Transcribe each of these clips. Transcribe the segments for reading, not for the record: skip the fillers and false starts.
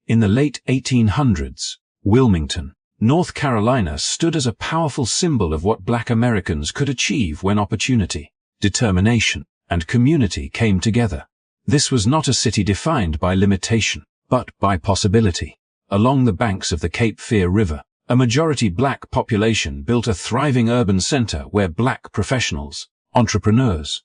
In the late 1800s, Wilmington, North Carolina stood as a powerful symbol of what Black Americans could achieve when opportunity, determination, and community came together. This was not a city defined by limitation, but by possibility. Along the banks of the Cape Fear River, a majority Black population built a thriving urban center where Black professionals, entrepreneurs,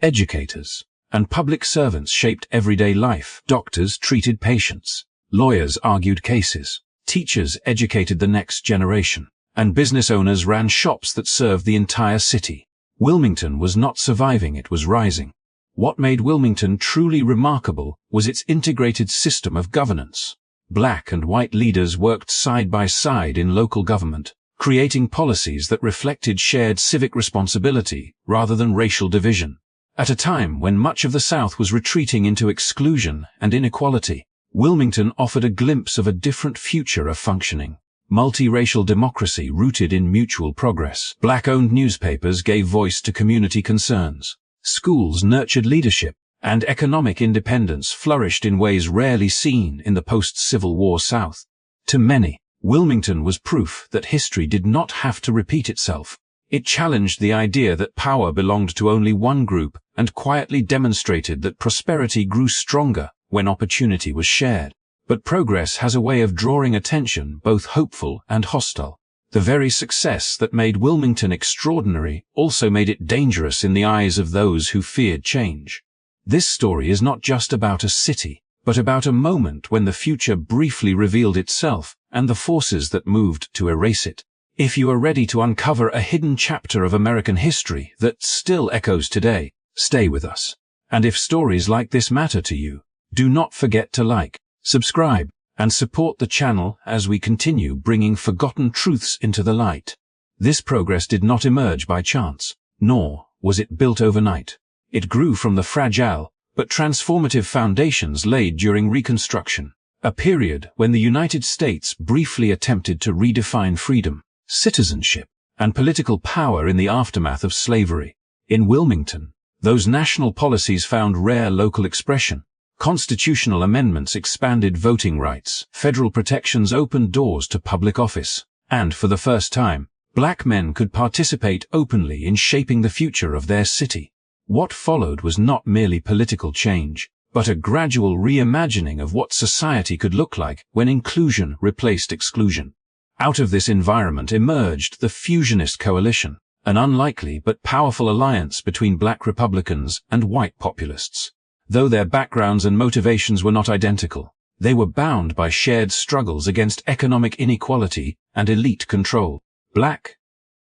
educators, and public servants shaped everyday life. Doctors treated patients, lawyers argued cases, teachers educated the next generation, and business owners ran shops that served the entire city. Wilmington was not surviving, it was rising. What made Wilmington truly remarkable was its integrated system of governance. Black and white leaders worked side by side in local government, creating policies that reflected shared civic responsibility rather than racial division. At a time when much of the South was retreating into exclusion and inequality, Wilmington offered a glimpse of a different future of functioning. Multiracial democracy rooted in mutual progress. Black-owned newspapers gave voice to community concerns. Schools nurtured leadership, and economic independence flourished in ways rarely seen in the post-Civil War South. To many, Wilmington was proof that history did not have to repeat itself. It challenged the idea that power belonged to only one group and quietly demonstrated that prosperity grew stronger when opportunity was shared. But progress has a way of drawing attention, both hopeful and hostile. The very success that made Wilmington extraordinary also made it dangerous in the eyes of those who feared change. This story is not just about a city, but about a moment when the future briefly revealed itself and the forces that moved to erase it. If you are ready to uncover a hidden chapter of American history that still echoes today, stay with us. And if stories like this matter to you, do not forget to like, subscribe, and support the channel as we continue bringing forgotten truths into the light. This progress did not emerge by chance, nor was it built overnight. It grew from the fragile but transformative foundations laid during Reconstruction, a period when the United States briefly attempted to redefine freedom, citizenship, and political power in the aftermath of slavery. In Wilmington, those national policies found rare local expression. Constitutional amendments expanded voting rights, federal protections opened doors to public office, and for the first time, Black men could participate openly in shaping the future of their city. What followed was not merely political change, but a gradual reimagining of what society could look like when inclusion replaced exclusion. Out of this environment emerged the Fusionist Coalition, an unlikely but powerful alliance between Black Republicans and white populists. Though their backgrounds and motivations were not identical, they were bound by shared struggles against economic inequality and elite control. Black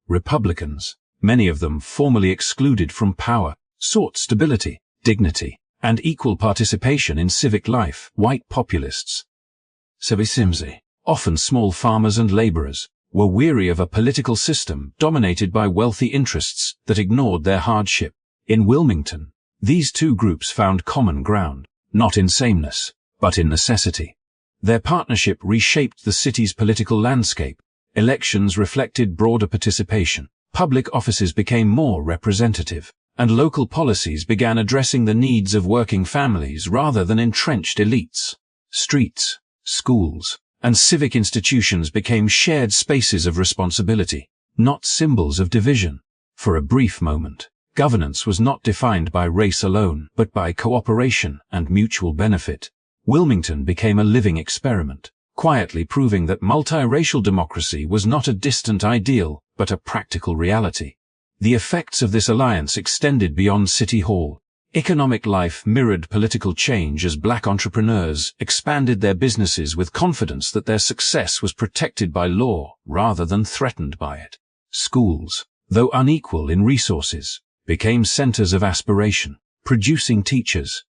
Republicans, many of them formerly excluded from power, sought stability, dignity, and equal participation in civic life. White populists, often small farmers and laborers, were weary of a political system dominated by wealthy interests that ignored their hardship. In Wilmington, these two groups found common ground, not in sameness, but in necessity. Their partnership reshaped the city's political landscape. Elections reflected broader participation, public offices became more representative, and local policies began addressing the needs of working families rather than entrenched elites. Streets, schools, and civic institutions became shared spaces of responsibility, not symbols of division. For a brief moment, governance was not defined by race alone, but by cooperation and mutual benefit. Wilmington became a living experiment, quietly proving that multiracial democracy was not a distant ideal, but a practical reality. The effects of this alliance extended beyond City Hall. Economic life mirrored political change as Black entrepreneurs expanded their businesses with confidence that their success was protected by law rather than threatened by it. Schools, though unequal in resources, became centers of aspiration, producing teachers,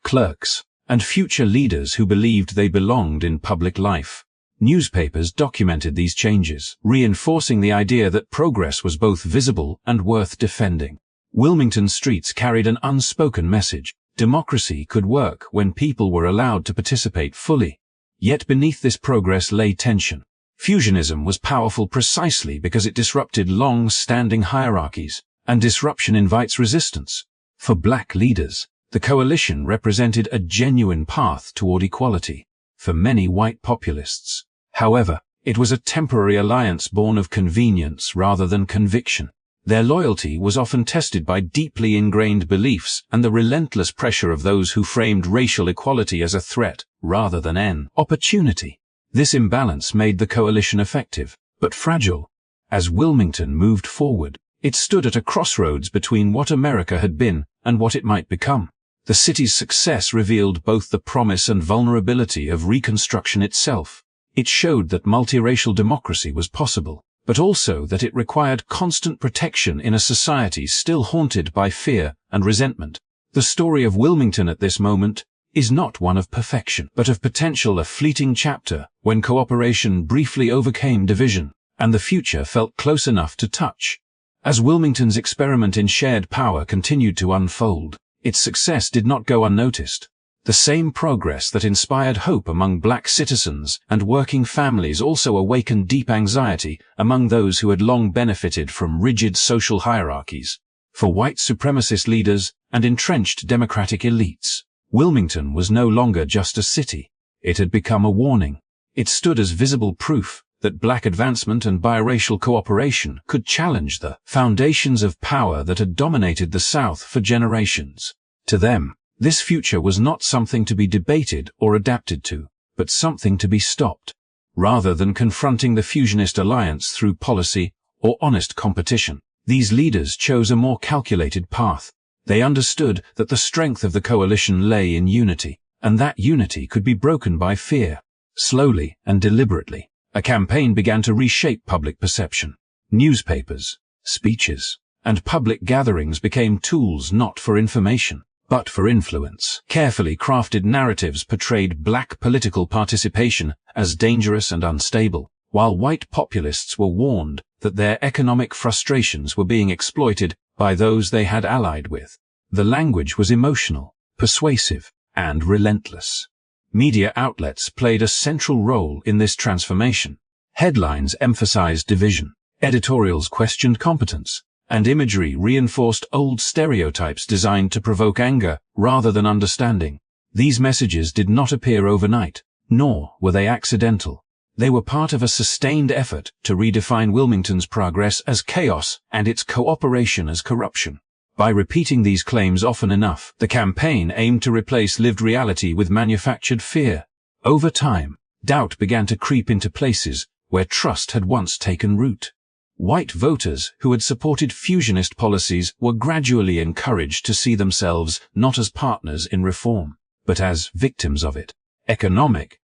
clerks, and future leaders who believed they belonged in public life. Newspapers documented these changes, reinforcing the idea that progress was both visible and worth defending. Wilmington streets carried an unspoken message. Democracy could work when people were allowed to participate fully. Yet beneath this progress lay tension. Fusionism was powerful precisely because it disrupted long-standing hierarchies, and disruption invites resistance. For Black leaders, The coalition represented a genuine path toward equality for many white populists. However, it was a temporary alliance born of convenience rather than conviction. Their loyalty was often tested by deeply ingrained beliefs and the relentless pressure of those who framed racial equality as a threat rather than an opportunity. This imbalance made the coalition effective, but fragile. As Wilmington moved forward, it stood at a crossroads between what America had been and what it might become. The city's success revealed both the promise and vulnerability of Reconstruction itself. It showed that multiracial democracy was possible, but also that it required constant protection in a society still haunted by fear and resentment. The story of Wilmington at this moment is not one of perfection, but of potential, a fleeting chapter when cooperation briefly overcame division, and the future felt close enough to touch. As Wilmington's experiment in shared power continued to unfold, its success did not go unnoticed. The same progress that inspired hope among black citizens and working families also awakened deep anxiety among those who had long benefited from rigid social hierarchies. For white supremacist leaders and entrenched democratic elites, Wilmington was no longer just a city. It had become a warning. It stood as visible proof that black advancement and biracial cooperation could challenge the foundations of power that had dominated the South for generations. To them, this future was not something to be debated or adapted to, but something to be stopped. Rather than confronting the fusionist alliance through policy or honest competition, these leaders chose a more calculated path. They understood that the strength of the coalition lay in unity, and that unity could be broken by fear. Slowly and deliberately, a campaign began to reshape public perception. Newspapers, speeches, and public gatherings became tools not for information, but for influence. Carefully crafted narratives portrayed black political participation as dangerous and unstable, while white populists were warned that their economic frustrations were being exploited by those they had allied with. The language was emotional, persuasive, and relentless. Media outlets played a central role in this transformation. Headlines emphasized division, editorials questioned competence, and imagery reinforced old stereotypes designed to provoke anger rather than understanding. These messages did not appear overnight, nor were they accidental. They were part of a sustained effort to redefine Wilmington's progress as chaos and its cooperation as corruption. By repeating these claims often enough, the campaign aimed to replace lived reality with manufactured fear. Over time, doubt began to creep into places where trust had once taken root. White voters who had supported fusionist policies were gradually encouraged to see themselves not as partners in reform, but as victims of it. Economic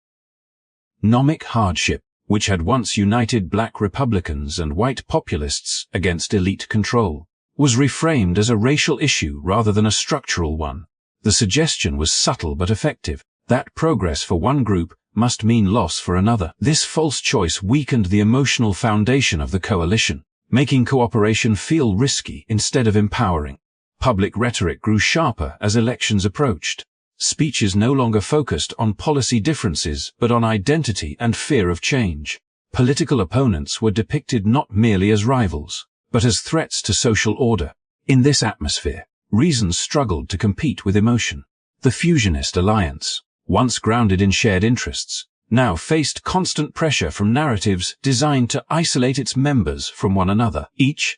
hardship, which had once united black Republicans and white populists against elite control, was reframed as a racial issue rather than a structural one. The suggestion was subtle but effective, that progress for one group must mean loss for another. This false choice weakened the emotional foundation of the coalition, making cooperation feel risky instead of empowering. Public rhetoric grew sharper as elections approached. Speeches no longer focused on policy differences but on identity and fear of change. Political opponents were depicted not merely as rivals, but as threats to social order. In this atmosphere, reason struggled to compete with emotion. The fusionist alliance, once grounded in shared interests, now faced constant pressure from narratives designed to isolate its members from one another. Each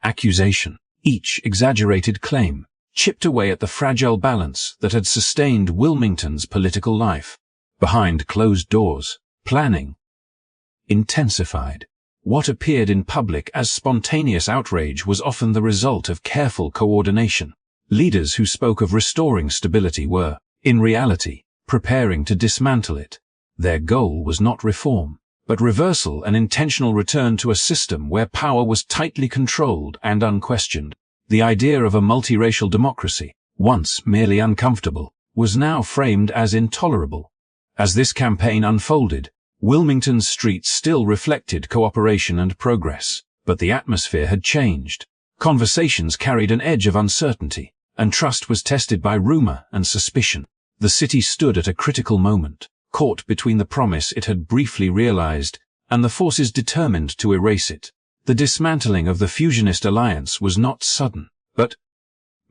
accusation, each exaggerated claim, chipped away at the fragile balance that had sustained Wilmington's political life. Behind closed doors, planning intensified. What appeared in public as spontaneous outrage was often the result of careful coordination. Leaders who spoke of restoring stability were, in reality, preparing to dismantle it. Their goal was not reform, but reversal, an intentional return to a system where power was tightly controlled and unquestioned. The idea of a multiracial democracy, once merely uncomfortable, was now framed as intolerable. As this campaign unfolded, Wilmington's streets still reflected cooperation and progress, but the atmosphere had changed. Conversations carried an edge of uncertainty, and trust was tested by rumor and suspicion. The city stood at a critical moment, caught between the promise it had briefly realized and the forces determined to erase it. The dismantling of the fusionist alliance was not sudden, but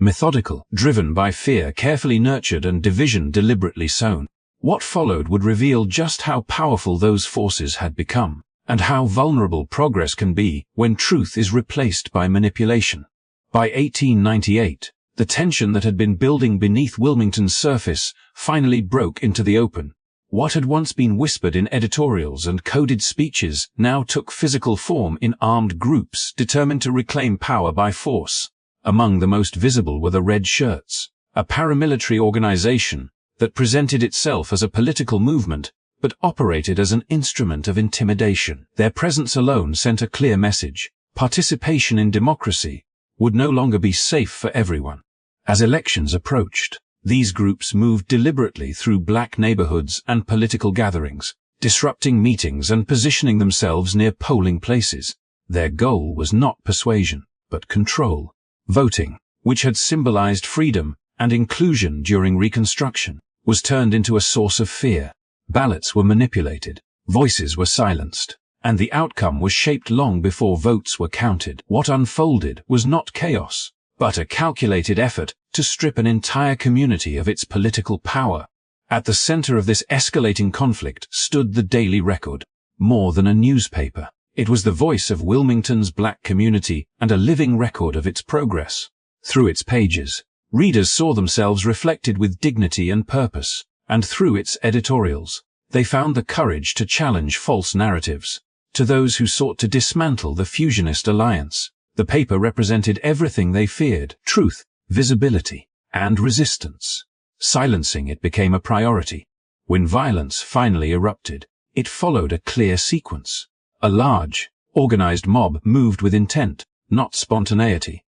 Methodical, driven by fear, carefully nurtured, and division deliberately sown. What followed would reveal just how powerful those forces had become, and how vulnerable progress can be when truth is replaced by manipulation. By 1898, the tension that had been building beneath Wilmington's surface finally broke into the open. What had once been whispered in editorials and coded speeches now took physical form in armed groups determined to reclaim power by force. Among the most visible were the Red Shirts, a paramilitary organization that presented itself as a political movement but operated as an instrument of intimidation. Their presence alone sent a clear message: participation in democracy would no longer be safe for everyone. As elections approached, these groups moved deliberately through black neighborhoods and political gatherings, disrupting meetings and positioning themselves near polling places. Their goal was not persuasion, but control. Voting, which had symbolized freedom and inclusion during Reconstruction, was turned into a source of fear. Ballots were manipulated, voices were silenced, and the outcome was shaped long before votes were counted. What unfolded was not chaos, but a calculated effort to strip an entire community of its political power. At the center of this escalating conflict stood the Daily Record. More than a newspaper, it was the voice of Wilmington's black community and a living record of its progress. Through its pages, readers saw themselves reflected with dignity and purpose, and through its editorials, they found the courage to challenge false narratives. To those who sought to dismantle the fusionist alliance, the paper represented everything they feared: truth, visibility, and resistance. Silencing it became a priority. When violence finally erupted, it followed a clear sequence. A large, organized mob moved with intent, not spontaneity.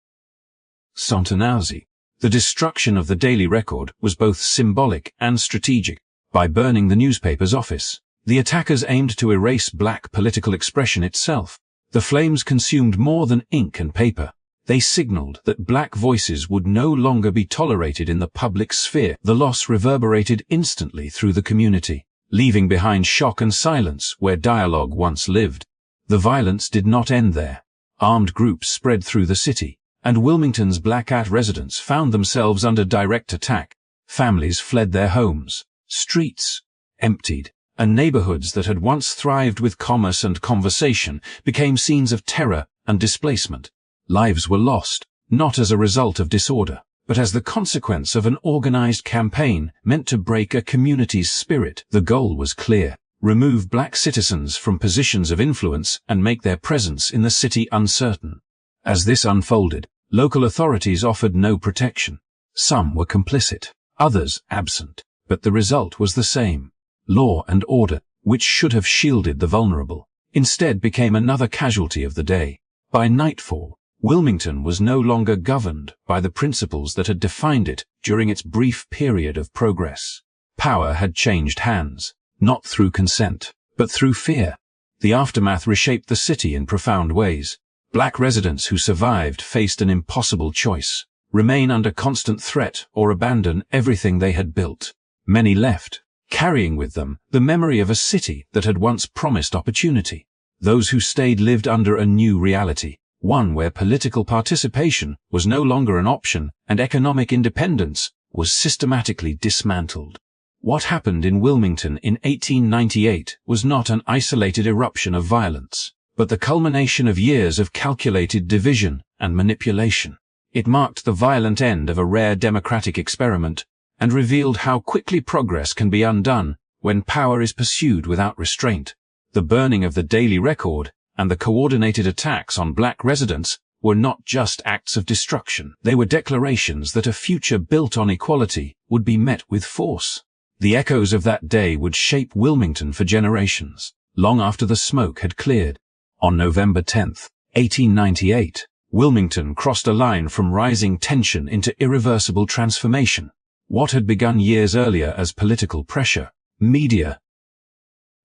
Spontaneity. The destruction of the Daily Record was both symbolic and strategic. By burning the newspaper's office, the attackers aimed to erase black political expression itself. The flames consumed more than ink and paper. They signaled that black voices would no longer be tolerated in the public sphere. The loss reverberated instantly through the community, leaving behind shock and silence where dialogue once lived. The violence did not end there. Armed groups spread through the city, and Wilmington's black residents found themselves under direct attack. Families fled their homes, streets emptied, and neighborhoods that had once thrived with commerce and conversation became scenes of terror and displacement. Lives were lost, not as a result of disorder, but as the consequence of an organized campaign meant to break a community's spirit. The goal was clear: remove black citizens from positions of influence and make their presence in the city uncertain. As this unfolded, local authorities offered no protection. Some were complicit, others absent, but the result was the same. Law and order, which should have shielded the vulnerable, instead became another casualty of the day. By nightfall, Wilmington was no longer governed by the principles that had defined it during its brief period of progress. Power had changed hands, not through consent, but through fear. The aftermath reshaped the city in profound ways. Black residents who survived faced an impossible choice: remain under constant threat or abandon everything they had built. Many left, carrying with them the memory of a city that had once promised opportunity. Those who stayed lived under a new reality, one where political participation was no longer an option and economic independence was systematically dismantled. What happened in Wilmington in 1898 was not an isolated eruption of violence, but the culmination of years of calculated division and manipulation. It marked the violent end of a rare democratic experiment and revealed how quickly progress can be undone when power is pursued without restraint. The burning of the Daily Record and the coordinated attacks on black residents were not just acts of destruction. They were declarations that a future built on equality would be met with force. The echoes of that day would shape Wilmington for generations, long after the smoke had cleared. On November 10, 1898, Wilmington crossed a line from rising tension into irreversible transformation. What had begun years earlier as political pressure, media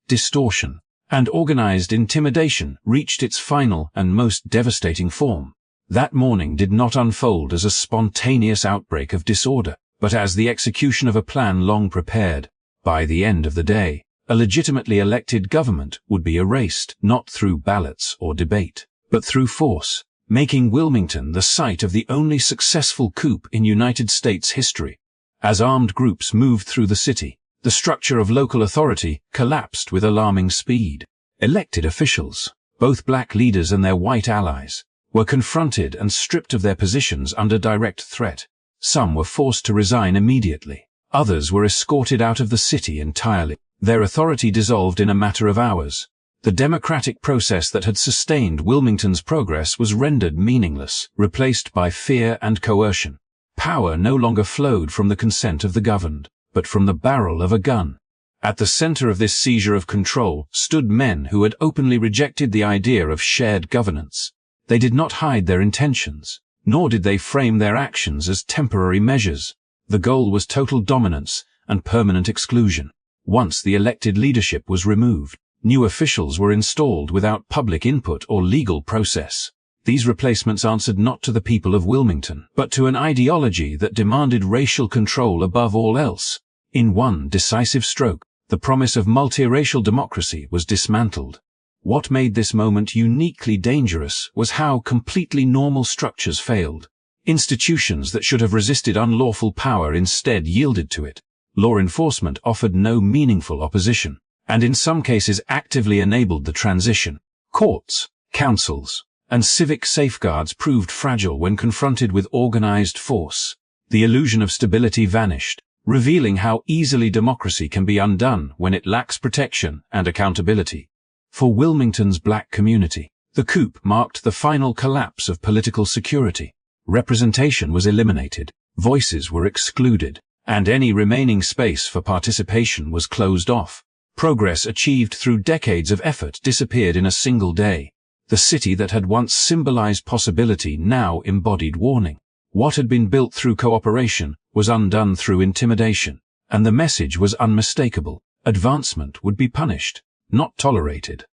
distortion, and organized intimidation reached its final and most devastating form. That morning did not unfold as a spontaneous outbreak of disorder, but as the execution of a plan long prepared. By the end of the day, a legitimately elected government would be erased, not through ballots or debate, but through force, making Wilmington the site of the only successful coup in United States history. As armed groups moved through the city, the structure of local authority collapsed with alarming speed. Elected officials, both black leaders and their white allies, were confronted and stripped of their positions under direct threat. Some were forced to resign immediately. Others were escorted out of the city entirely. Their authority dissolved in a matter of hours. The democratic process that had sustained Wilmington's progress was rendered meaningless, replaced by fear and coercion. Power no longer flowed from the consent of the governed, but from the barrel of a gun. At the center of this seizure of control stood men who had openly rejected the idea of shared governance. They did not hide their intentions, nor did they frame their actions as temporary measures. The goal was total dominance and permanent exclusion. Once the elected leadership was removed, new officials were installed without public input or legal process. These replacements answered not to the people of Wilmington, but to an ideology that demanded racial control above all else. In one decisive stroke, the promise of multiracial democracy was dismantled. What made this moment uniquely dangerous was how completely normal structures failed. Institutions that should have resisted unlawful power instead yielded to it. Law enforcement offered no meaningful opposition, and in some cases actively enabled the transition. Courts, councils, and civic safeguards proved fragile when confronted with organized force. The illusion of stability vanished, revealing how easily democracy can be undone when it lacks protection and accountability. For Wilmington's black community, the coup marked the final collapse of political security. Representation was eliminated, voices were excluded, and any remaining space for participation was closed off. Progress achieved through decades of effort disappeared in a single day. The city that had once symbolized possibility now embodied warning. What had been built through cooperation was undone through intimidation, and the message was unmistakable. Advancement would be punished, not tolerated.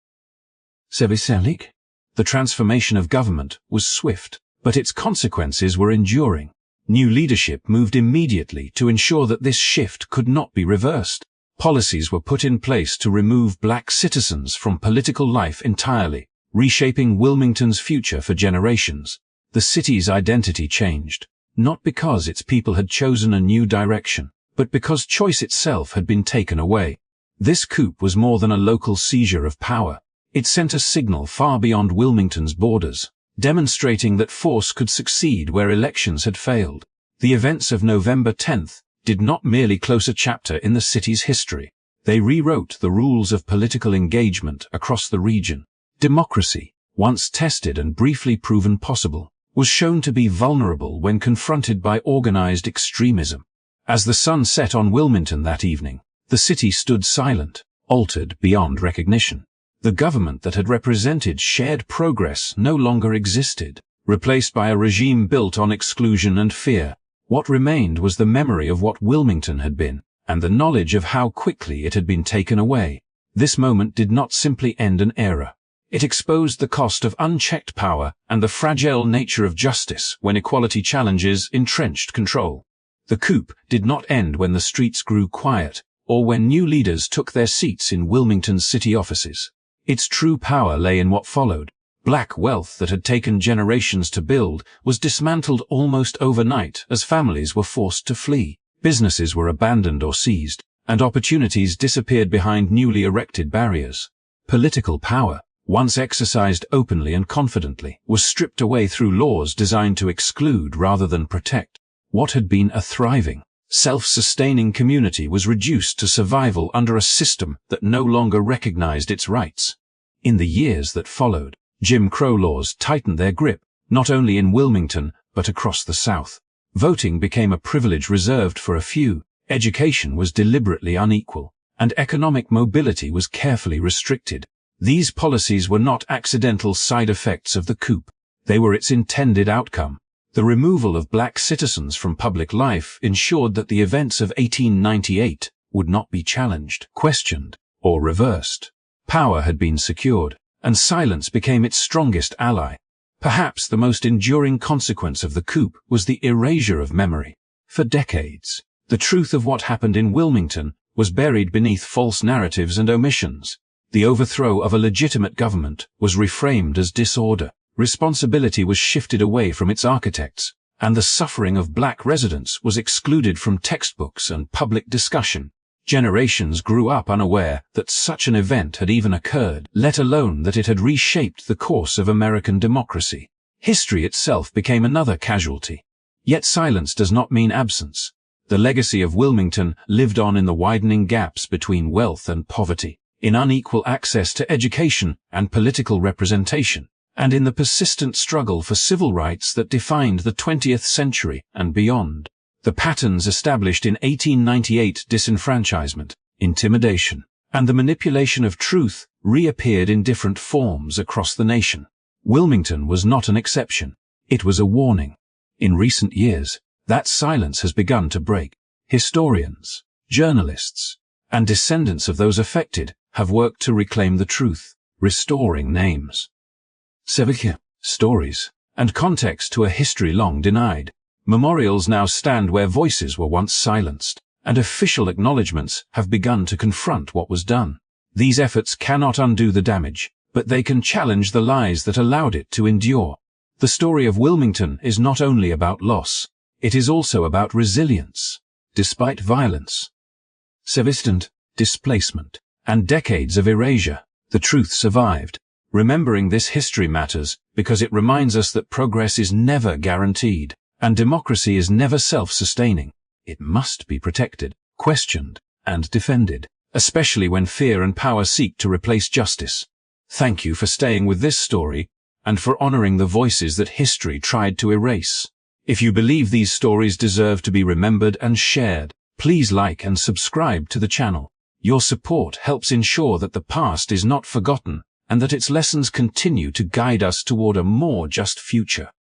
The transformation of government was swift, but its consequences were enduring. New leadership moved immediately to ensure that this shift could not be reversed. Policies were put in place to remove black citizens from political life entirely, reshaping Wilmington's future for generations. The city's identity changed, not because its people had chosen a new direction, but because choice itself had been taken away. This coup was more than a local seizure of power. It sent a signal far beyond Wilmington's borders, demonstrating that force could succeed where elections had failed. The events of November 10th did not merely close a chapter in the city's history. They rewrote the rules of political engagement across the region. Democracy, once tested and briefly proven possible, was shown to be vulnerable when confronted by organized extremism. As the sun set on Wilmington that evening, the city stood silent, altered beyond recognition. The government that had represented shared progress no longer existed, replaced by a regime built on exclusion and fear. What remained was the memory of what Wilmington had been, and the knowledge of how quickly it had been taken away. This moment did not simply end an era. It exposed the cost of unchecked power and the fragile nature of justice when equality challenges entrenched control. The coup did not end when the streets grew quiet, or when new leaders took their seats in Wilmington's city offices. Its true power lay in what followed. Black wealth that had taken generations to build was dismantled almost overnight as families were forced to flee. Businesses were abandoned or seized, and opportunities disappeared behind newly erected barriers. Political power, once exercised openly and confidently, was stripped away through laws designed to exclude rather than protect. What had been a thriving, self-sustaining community was reduced to survival under a system that no longer recognized its rights. In the years that followed, Jim Crow laws tightened their grip, not only in Wilmington, but across the South. Voting became a privilege reserved for a few, education was deliberately unequal, and economic mobility was carefully restricted. These policies were not accidental side effects of the coup. They were its intended outcome. The removal of black citizens from public life ensured that the events of 1898 would not be challenged, questioned, or reversed. Power had been secured, and silence became its strongest ally. Perhaps the most enduring consequence of the coup was the erasure of memory. For decades, the truth of what happened in Wilmington was buried beneath false narratives and omissions. The overthrow of a legitimate government was reframed as disorder, responsibility was shifted away from its architects, and the suffering of black residents was excluded from textbooks and public discussion. Generations grew up unaware that such an event had even occurred, let alone that it had reshaped the course of American democracy. History itself became another casualty. Yet silence does not mean absence. The legacy of Wilmington lived on in the widening gaps between wealth and poverty, in unequal access to education and political representation, and in the persistent struggle for civil rights that defined the 20th century and beyond. The patterns established in 1898 disenfranchisement, intimidation, and the manipulation of truth reappeared in different forms across the nation. Wilmington was not an exception. It was a warning. In recent years, that silence has begun to break. Historians, journalists, and descendants of those affected have worked to reclaim the truth, restoring names, stories, and context to a history long denied. Memorials now stand where voices were once silenced, and official acknowledgements have begun to confront what was done. These efforts cannot undo the damage, but they can challenge the lies that allowed it to endure. The story of Wilmington is not only about loss, it is also about resilience. Despite violence, displacement, and decades of erasure, the truth survived. Remembering this history matters because it reminds us that progress is never guaranteed, and democracy is never self-sustaining. It must be protected, questioned, and defended, especially when fear and power seek to replace justice. Thank you for staying with this story, and for honoring the voices that history tried to erase. If you believe these stories deserve to be remembered and shared, please like and subscribe to the channel. Your support helps ensure that the past is not forgotten, and that its lessons continue to guide us toward a more just future.